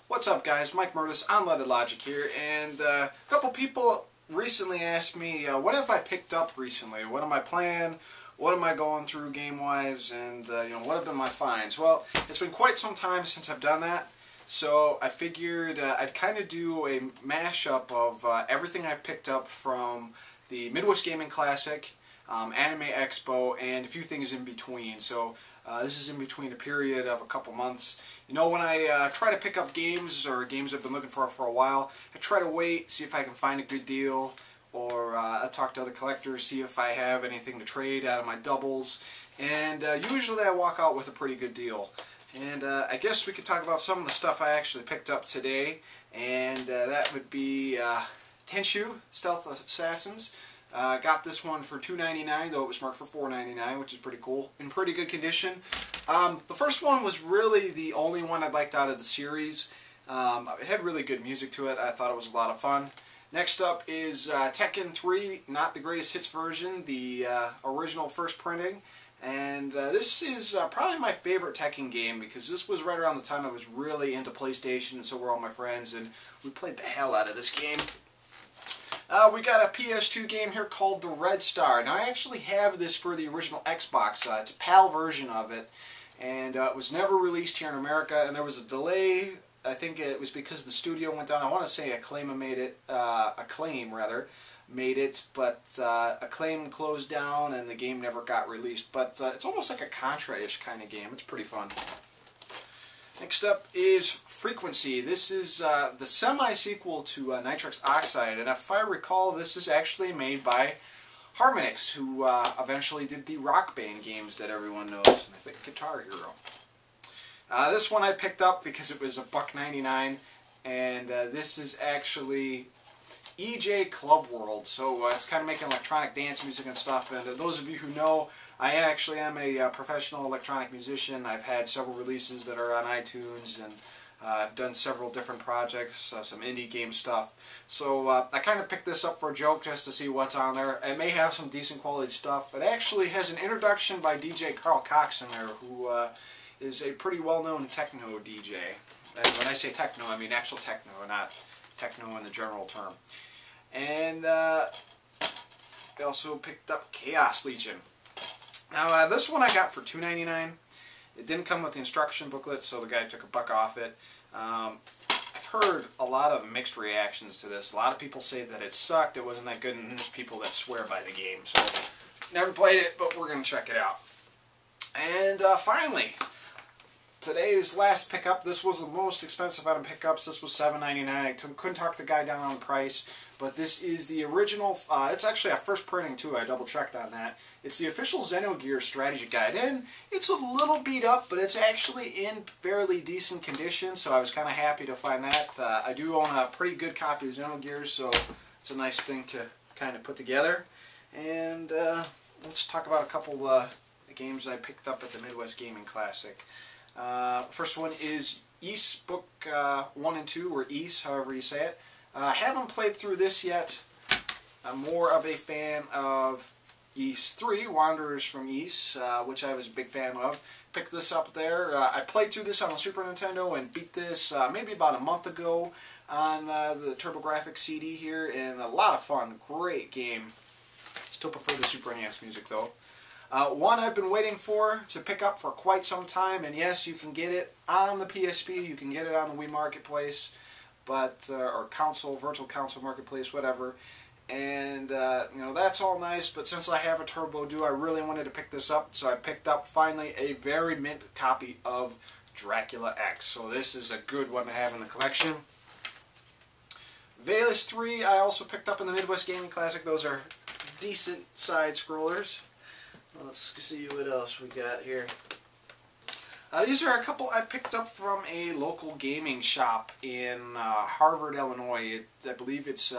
What's up, guys? Mike Murtis on Leaded Logic here, and a couple people recently asked me, what have I picked up recently? What am I playing? What am I going through game-wise? And what have been my finds? Well, it's been quite some time since I've done that, so I figured I'd kind of do a mashup of everything I've picked up from the Midwest Gaming Classic, Anime Expo, and a few things in between. So this is in between a period of a couple months. You know, when I try to pick up games or games I've been looking for a while, I try to wait, see if I can find a good deal, or I talk to other collectors, see if I have anything to trade out of my doubles, and usually I walk out with a pretty good deal. And I guess we could talk about some of the stuff I actually picked up today, and that would be Tenshu Stealth Assassins. Got this one for $2.99, though it was marked for $4.99, which is pretty cool. In pretty good condition. The first one was really the only one I liked out of the series. It had really good music to it. I thought it was a lot of fun. Next up is Tekken 3, not the greatest hits version, the original first printing. And this is probably my favorite Tekken game, because this was right around the time I was really into PlayStation, and so were all my friends, and we played the hell out of this game. We got a PS2 game here called The Red Star. Now, I actually have this for the original Xbox. It's a PAL version of it, and it was never released here in America, and there was a delay. I think it was because the studio went down. I want to say Acclaim made it, but Acclaim closed down, and the game never got released. But it's almost like a Contra-ish kind of game. It's pretty fun. Next up is Frequency. This is the semi-sequel to Nitrous Oxide, and if I recall, this is actually made by Harmonix, who eventually did the Rock Band games that everyone knows, and I think Guitar Hero. This one I picked up because it was $1.99, and this is actually EJ Club World, so it's kind of making electronic dance music and stuff, and those of you who know, I actually am a professional electronic musician. I've had several releases that are on iTunes, and I've done several different projects, some indie game stuff. So I kind of picked this up for a joke just to see what's on there. It may have some decent quality stuff. It actually has an introduction by DJ Carl Cox in there, who is a pretty well-known techno DJ. And when I say techno, I mean actual techno, not techno in the general term. And I also picked up Chaos Legion. Now, this one I got for $2.99. It didn't come with the instruction booklet, so the guy took $1 off it. I've heard a lot of mixed reactions to this. A lot of people say that it sucked, it wasn't that good, and there's people that swear by the game. So, never played it, but we're going to check it out. And finally, today's last pickup. This was the most expensive out of pickups. This was $7.99. I couldn't talk the guy down on the price. But this is the original, it's actually a first printing too, I double checked on that. It's the official Xenogears strategy guide, and it's a little beat up, but it's actually in fairly decent condition, so I was kind of happy to find that. I do own a pretty good copy of Xenogears, so it's a nice thing to kind of put together. And let's talk about a couple games I picked up at the Midwest Gaming Classic. First one is Ys Book 1 and 2, or Ys, however you say it. I haven't played through this yet. I'm more of a fan of Ys 3, Wanderers from Ys, which I was a big fan of. Picked this up there. I played through this on the Super Nintendo and beat this maybe about a month ago on the TURBOGRAFX-CD here, and a lot of fun. Great game. Still prefer the Super NES music though. One I've been waiting for to pick up for quite some time, and yes, you can get it on the PSP, you can get it on the Wii Marketplace, but or console, virtual console marketplace, whatever. And that's all nice, but since I have a Turbo Do, I really wanted to pick this up, so I picked up finally a very mint copy of Dracula X. So this is a good one to have in the collection. Valus 3 I also picked up in the Midwest Gaming Classic. Those are decent side scrollers. Let's see what else we got here. These are a couple I picked up from a local gaming shop in Harvard, Illinois. I believe it's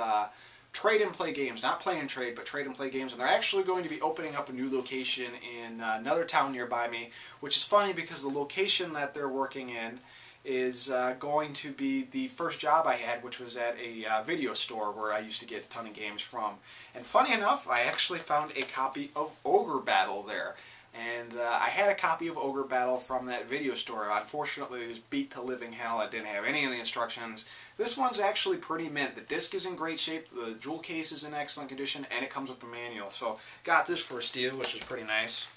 Trade and Play Games. Not Play and Trade, but Trade and Play Games. And they're actually going to be opening up a new location in another town nearby me, which is funny because the location that they're working in is going to be the first job I had, which was at a video store where I used to get a ton of games from. And funny enough, I actually found a copy of Ogre Battle there. And I had a copy of Ogre Battle from that video store. Unfortunately, it was beat to living hell. It didn't have any of the instructions. This one's actually pretty mint. The disc is in great shape, the jewel case is in excellent condition, and it comes with the manual. So got this for a steal, which is pretty nice.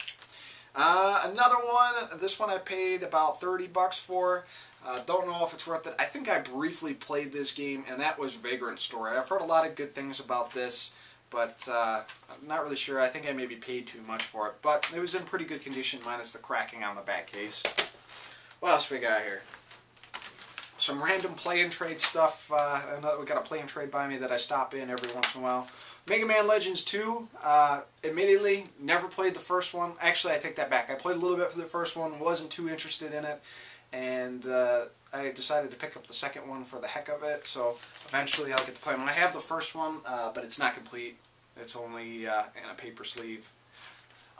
Another one, this one I paid about 30 bucks for. Don't know if it's worth it. I think I briefly played this game, and that was Vagrant Story. I've heard a lot of good things about this, but I'm not really sure. I think I maybe paid too much for it, but it was in pretty good condition, minus the cracking on the back case. What else we got here? Some random play and trade stuff. We got a play and trade by me that I stop in every once in a while. Mega Man Legends 2, admittedly, never played the first one. Actually, I take that back. I played a little bit for the first one, wasn't too interested in it, and I decided to pick up the second one for the heck of it, so eventually I'll get to play them. I have the first one, but it's not complete. It's only in a paper sleeve.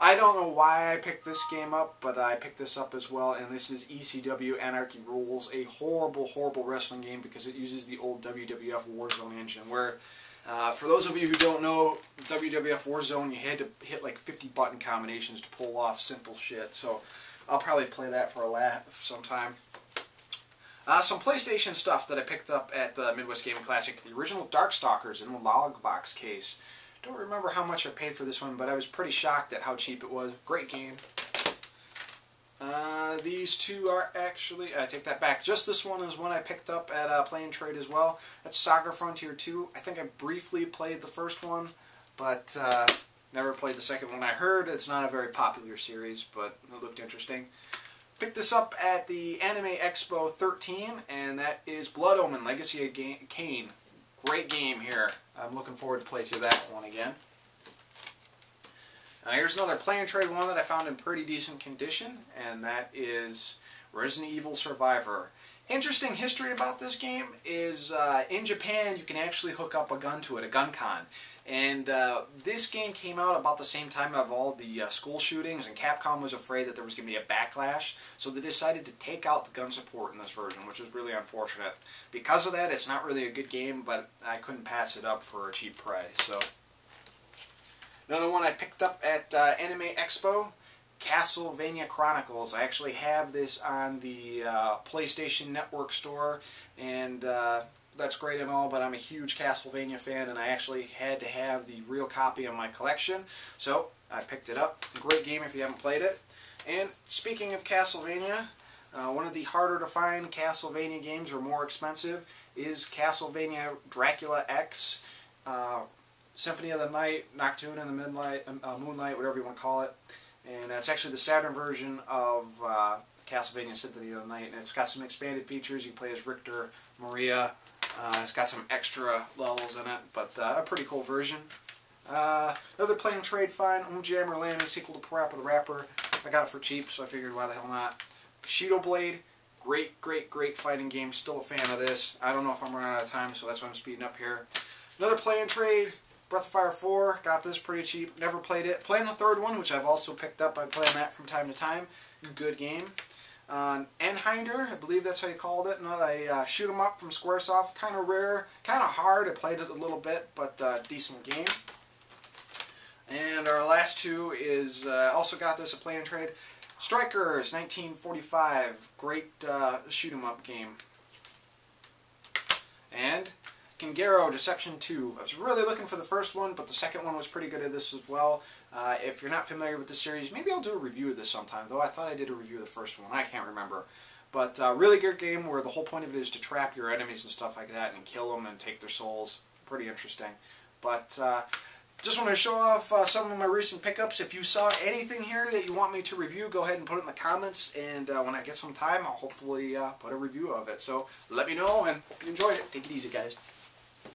I don't know why I picked this game up, but I picked this up as well, and this is ECW Anarchy Rules, a horrible, horrible wrestling game because it uses the old WWF Warzone engine, where, for those of you who don't know, WWF Warzone, you had to hit like 50 button combinations to pull off simple shit, so I'll probably play that for a laugh sometime. Some PlayStation stuff that I picked up at the Midwest Gaming Classic, the original Darkstalkers in a log box case. Don't remember how much I paid for this one, but I was pretty shocked at how cheap it was. Great game. These two are actually, I take that back, just this one is one I picked up at Play and Trade as well. That's Saga Frontier 2. I think I briefly played the first one, but never played the second one. I heard it's not a very popular series, but it looked interesting. Picked this up at the Anime Expo 13, and that is Blood Omen, Legacy of Kain. Great game here. I'm looking forward to play through that one again. Here's another Play and Trade one that I found in pretty decent condition, and that is Resident Evil Survivor. Interesting history about this game is in Japan you can actually hook up a gun to it, a gun con. And this game came out about the same time of all the school shootings, and Capcom was afraid that there was going to be a backlash, so they decided to take out the gun support in this version, which is really unfortunate. Because of that, it's not really a good game, but I couldn't pass it up for a cheap price. So another one I picked up at Anime Expo, Castlevania Chronicles. I actually have this on the PlayStation Network store, and that's great and all, but I'm a huge Castlevania fan, and I actually had to have the real copy in my collection, so I picked it up. Great game if you haven't played it. And speaking of Castlevania, one of the harder to find Castlevania games, or more expensive, is Castlevania Dracula X, Symphony of the Night, Nocturne in the Moonlight, whatever you want to call it. And it's actually the Saturn version of Castlevania Symphony of the Night, and it's got some expanded features. You play as Richter, Maria. It's got some extra levels in it, but a pretty cool version. Another Play and Trade find, Jammer Landing, sequel to Parappa the Rapper. I got it for cheap, so I figured why the hell not. Bushido Blade, great, great, great fighting game. Still a fan of this. I don't know if I'm running out of time, so that's why I'm speeding up here. Another Play and Trade, Breath of Fire 4. Got this pretty cheap. Never played it. Playing the third one, which I've also picked up. I play that from time to time. Good game. Enhinder, I believe that's how you called it. A shoot 'em up from Squaresoft. Kind of rare, kind of hard. I played it a little bit, but decent game. And our last two is also got this at Play and Trade. Strikers 1945, great shoot 'em up game. And Kingaro Deception 2. I was really looking for the first one, but the second one was pretty good at this as well. If you're not familiar with the series, maybe I'll do a review of this sometime, though I thought I did a review of the first one. I can't remember. But really good game where the whole point of it is to trap your enemies and stuff like that and kill them and take their souls. Pretty interesting. But just want to show off some of my recent pickups. If you saw anything here that you want me to review, go ahead and put it in the comments, and when I get some time, I'll hopefully put a review of it. So let me know, and hope you enjoyed it. Take it easy, guys.